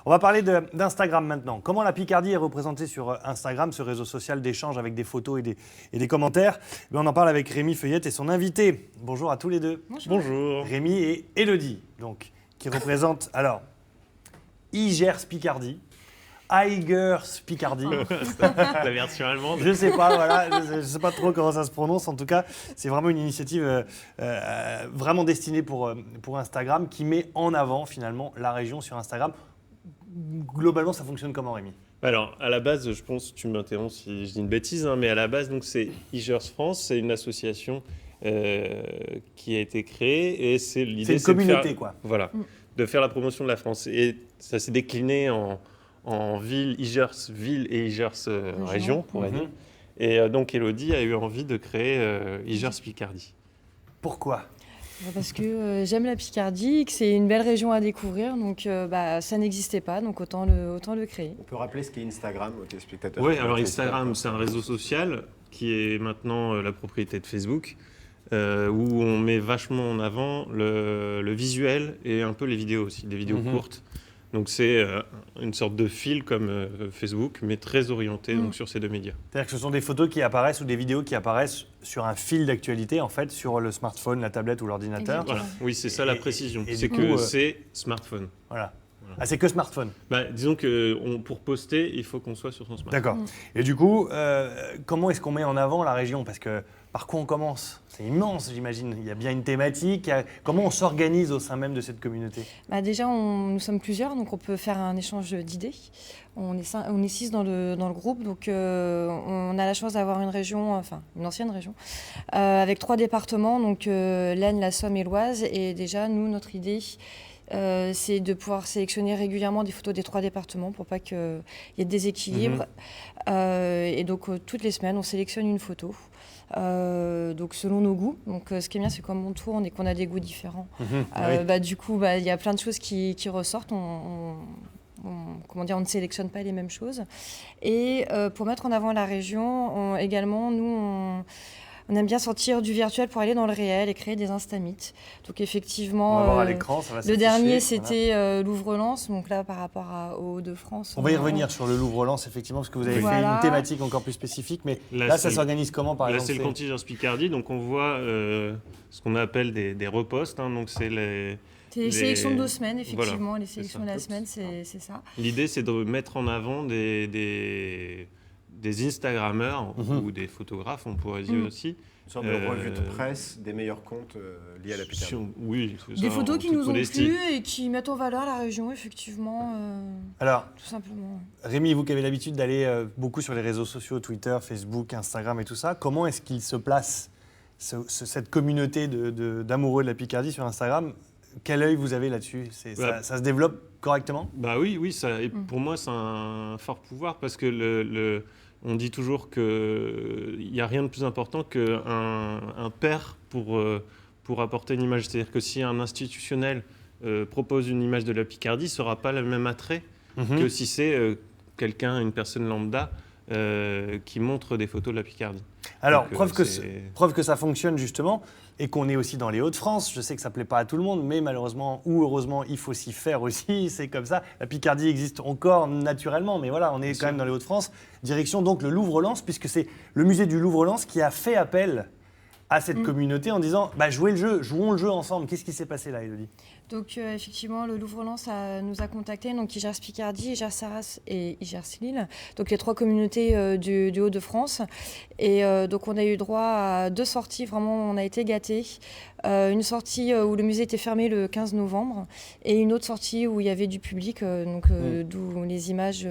On va parler d'Instagram maintenant. Comment la Picardie est représentée sur Instagram, ce réseau social d'échange avec des photos et des commentaires? On en parle avec Rémi Feuillette et son invité. Bonjour à tous les deux. Bonjour. Rémi et Élodie, donc, qui représentent alors Igers Picardie, Igers Picardie. La version allemande. Je sais pas, voilà, je sais pas trop comment ça se prononce. En tout cas, c'est vraiment une initiative vraiment destinée pour Instagram qui met en avant finalement la région sur Instagram. Globalement, ça fonctionne comment, Rémi? Alors, à la base, je pense, tu m'interromps si je dis une bêtise, mais à la base, donc, c'est Igers France, c'est une association qui a été créée et l'idée, c'est une communauté, quoi. Voilà, de faire la promotion de la France. Et ça s'est décliné en ville, Igers ville et Igers région, pour dire. Et donc, Élodie a eu envie de créer Igers Picardie. Pourquoi? Parce que j'aime la Picardie, que c'est une belle région à découvrir, donc ça n'existait pas, donc autant le créer. On peut rappeler ce qu'est Instagram aux téléspectateurs? Oui, alors Instagram, c'est un réseau social qui est maintenant la propriété de Facebook, où on met vachement en avant le visuel et un peu les vidéos aussi, des vidéos courtes. Donc c'est une sorte de fil comme Facebook, mais très orienté donc, sur ces deux médias. C'est-à-dire que ce sont des photos qui apparaissent ou des vidéos qui apparaissent sur un fil d'actualité, en fait, sur le smartphone, la tablette ou l'ordinateur. Voilà. Oui, c'est ça la précision. et C'est du que coup, c'est smartphone. Voilà. Ah, c'est que smartphone. Disons que pour poster, il faut qu'on soit sur son smartphone. D'accord. Et du coup, comment est-ce qu'on met en avant la région? Parce que par quoi on commence? C'est immense, j'imagine. Il y a bien une thématique. Comment on s'organise au sein même de cette communauté? Déjà, nous sommes plusieurs, donc on peut faire un échange d'idées. On est 6 dans le groupe, donc on a la chance d'avoir une région, enfin une ancienne région, avec 3 départements, donc l'Aisne, la Somme et l'Oise. Et déjà, nous, notre idée, c'est de pouvoir sélectionner régulièrement des photos des 3 départements pour pas qu'il y ait de déséquilibre. Et donc toutes les semaines, on sélectionne une photo. Donc selon nos goûts. Donc ce qui est bien, c'est comme on tourne et qu'on a des goûts différents. Du coup, il y a plein de choses qui ressortent. On ne sélectionne pas les mêmes choses. Et pour mettre en avant la région, également, nous, on aime bien sortir du virtuel pour aller dans le réel et créer des Instamites. Donc effectivement, on va voir à l'écran, ça va le s'afficher, dernier, c'était Louvre-Lens. Donc là, par rapport aux Hauts-de-France. On va y revenir sur le Louvre-Lens, effectivement, parce que vous avez fait une thématique encore plus spécifique. Mais là ça s'organise comment, par exemple? Là, c'est le contingent Picardie. Donc on voit ce qu'on appelle des reposts. Donc c'est les sélections de 2 semaines, effectivement. Voilà, les sélections de la semaine, c'est ça. L'idée, c'est de mettre en avant des Instagrammeurs ou des photographes, on pourrait dire aussi. Une sorte de revue de presse des meilleurs comptes liés à la Picardie. Oui, des photos qui nous ont plu et qui mettent en valeur la région, effectivement. Alors, tout simplement. Rémi, vous qui avez l'habitude d'aller beaucoup sur les réseaux sociaux, Twitter, Facebook, Instagram et tout ça, comment est-ce qu'il se place, cette communauté d'amoureux de la Picardie sur Instagram? Quel œil vous avez là-dessus? Ça se développe correctement? Oui, et pour moi, c'est un fort pouvoir parce que on dit toujours qu'il n'y a rien de plus important qu'un père pour apporter une image. C'est-à-dire que si un institutionnel propose une image de la Picardie, ce ne sera pas le même attrait que si c'est une personne lambda, qui montre des photos de la Picardie. Alors, preuve que ça fonctionne justement, et qu'on est aussi dans les Hauts-de-France. Je sais que ça ne plaît pas à tout le monde, mais malheureusement ou heureusement, il faut s'y faire aussi. C'est comme ça. La Picardie existe encore naturellement, mais voilà, on est quand même dans les Hauts-de-France. Direction donc le Louvre-Lens, puisque c'est le musée du Louvre-Lens qui a fait appel à cette communauté en disant jouons le jeu ensemble. Qu'est-ce qui s'est passé là, Élodie? Donc effectivement, le Louvre-Lens nous a contactés, donc Igers Picardie, Igers Arras et Igers Lille, donc les 3 communautés du Hauts-de-France. Et donc on a eu droit à 2 sorties, vraiment on a été gâtés. Une sortie où le musée était fermé le 15 novembre et une autre sortie où il y avait du public, d'où les images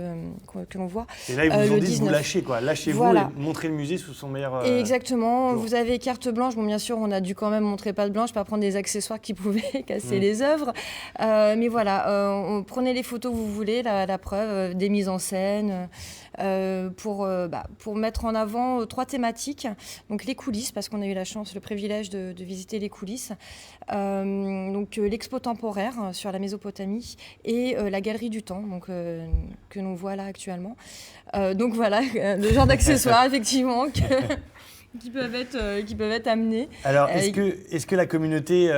que l'on voit. Et là, ils vous ont dit 19. de vous lâcher, quoi. Lâchez-vous Voilà. et montrez le musée sous son meilleur Exactement. jour. Vous avez carte blanche. Bon, bien sûr, on a dû quand même montrer patte blanche, pas prendre des accessoires qui pouvaient casser les œuvres. Mais voilà, on prenez les photos que vous voulez, la preuve, des mises en scène, pour mettre en avant 3 thématiques. Donc les coulisses, parce qu'on a eu la chance, le privilège de visiter les coulisses. Donc l'expo temporaire sur la Mésopotamie et la galerie du temps, donc que l'on voit là actuellement. Donc voilà, le genre d'accessoires effectivement qui peuvent être amenés. Alors, est-ce que la communauté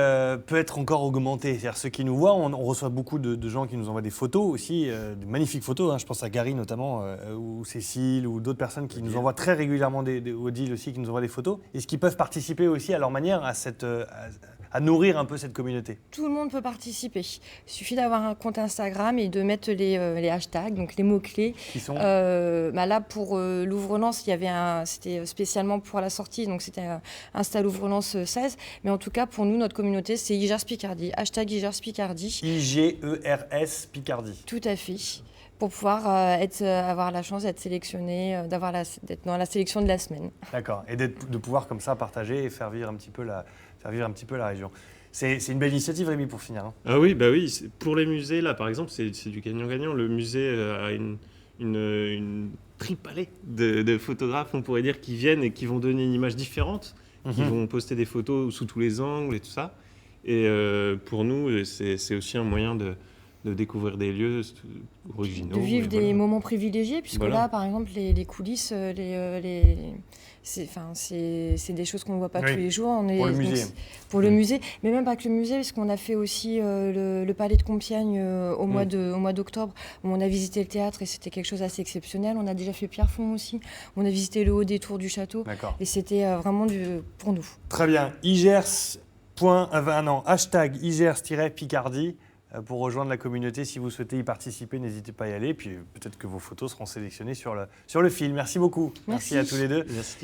peut être encore augmentée? C'est-à-dire, ceux qui nous voient, on reçoit beaucoup de gens qui nous envoient des photos aussi, de magnifiques photos. Hein. Je pense à Gary notamment, ou Cécile, ou d'autres personnes qui nous envoient très régulièrement Odile aussi, qui nous envoient des photos. Est-ce qu'ils peuvent participer aussi à leur manière à nourrir un peu cette communauté? Tout le monde peut participer. Il suffit d'avoir un compte Instagram et de mettre les hashtags, donc les mots-clés. Qui sont Là, pour l'ouvre-lance, c'était spécialement pour la sortie, donc c'était Insta l'ouvre-lance 16. Mais en tout cas, pour nous, notre communauté, c'est Igers Picardie, hashtag Igers Picardie. IGERS Picardie. Tout à fait. Pour pouvoir avoir la chance d'être sélectionné, d'être dans la sélection de la semaine. D'accord. Et de pouvoir comme ça partager et faire vivre un petit peu la région. C'est une belle initiative, Rémi, pour finir. Hein. Ah oui, bah oui. Pour les musées, là, par exemple, c'est du gagnant-gagnant. Le musée a une tripalée de photographes, on pourrait dire, qui viennent et qui vont donner une image différente, qui vont poster des photos sous tous les angles et tout ça. Et pour nous, c'est aussi un moyen de découvrir des lieux originaux. De vivre des moments privilégiés, puisque là, par exemple, les coulisses, c'est des choses qu'on ne voit pas tous les jours. Pour le musée. Pour le musée, mais même pas que le musée, parce qu'on a fait aussi le Palais de Compiègne au mois d'octobre, où on a visité le théâtre et c'était quelque chose d'assez exceptionnel. On a déjà fait Pierrefonds aussi, on a visité le haut des tours du château. D'accord. Et c'était vraiment pour nous. Très bien. Hashtag Igers-Picardie. Pour rejoindre la communauté, si vous souhaitez y participer, n'hésitez pas à y aller. Puis peut-être que vos photos seront sélectionnées sur le fil. Merci beaucoup. Merci à tous les deux. Merci.